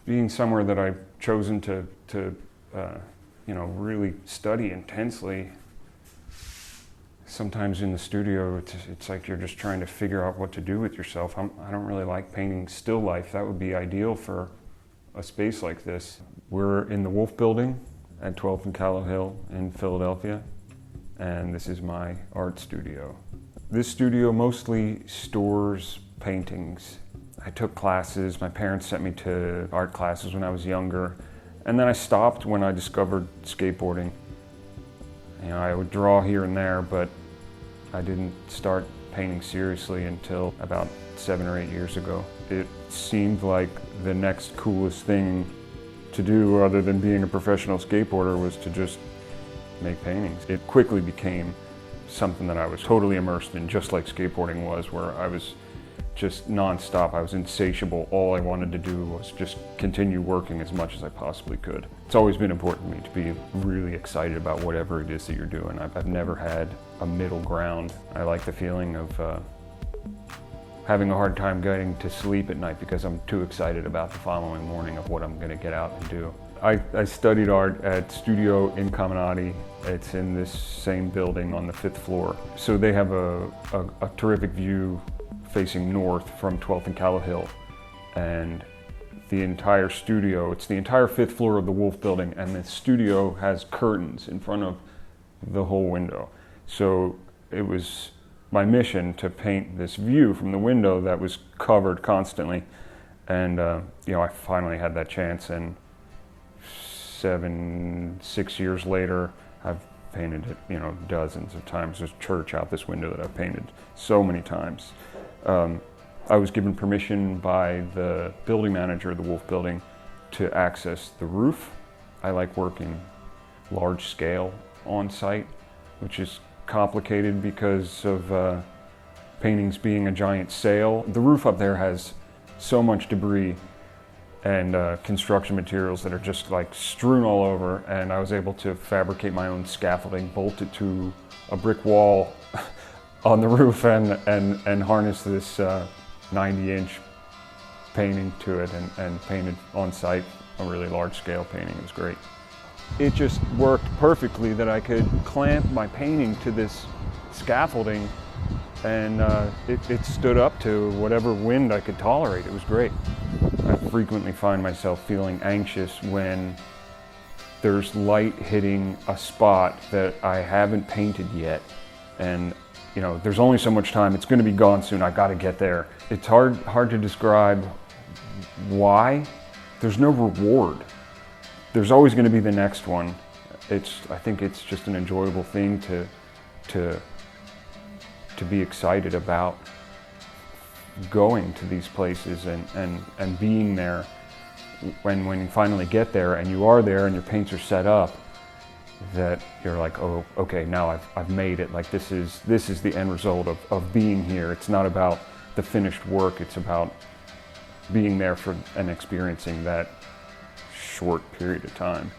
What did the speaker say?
being somewhere that I've chosen to really study intensely, sometimes in the studio it's like you're just trying to figure out what to do with yourself. I don't really like painting still life. That would be ideal for a space like this. We're in the Wolf Building at 12th and Callowhill in Philadelphia, and this is my art studio. This studio mostly stores paintings. I took classes. My parents sent me to art classes when I was younger, and then I stopped when I discovered skateboarding. I would draw here and there, but I didn't start painting seriously until about 7 or 8 years ago. It seemed like the next coolest thing to do other than being a professional skateboarder was to just make paintings. It quickly became something that I was totally immersed in, just like skateboarding was, where I was just nonstop. I was insatiable. All I wanted to do was just continue working as much as I possibly could. It's always been important to me to be really excited about whatever it is that you're doing. I've never had a middle ground. I like the feeling of having a hard time getting to sleep at night because I'm too excited about the following morning of what I'm going to get out and do. I studied art at Studio Incaminati. It's in this same building on the 5th floor. So they have a terrific view facing north from 12th and Callowhill, and the entire studio, it's the entire 5th floor of the Wolf Building, and the studio has curtains in front of the whole window. So it was my mission to paint this view from the window that was covered constantly, and I finally had that chance, and 6 years later I've painted it dozens of times. There's a church out this window that I've painted so many times. I was given permission by the building manager of the Wolf Building to access the roof. I like working large scale on site, which is complicated because of paintings being a giant sail. The roof up there has so much debris and construction materials that are just like strewn all over, and I was able to fabricate my own scaffolding, bolt it to a brick wall on the roof, and harness this 90-inch painting to it, and painted on site a really large scale painting. It was great. It just worked perfectly that I could clamp my painting to this scaffolding, and it stood up to whatever wind I could tolerate. It was great. I frequently find myself feeling anxious when there's light hitting a spot that I haven't painted yet, and there's only so much time. It's going to be gone soon. I got to get there. It's hard to describe why. There's no reward. There's always going to be the next one. I think it's just an enjoyable thing to be excited about going to these places and being there. When you finally get there and you are there and your paints are set up, that you're like, oh, okay, now I've made it. Like this is the end result of being here. It's not about the finished work. It's about being there for and experiencing that short period of time.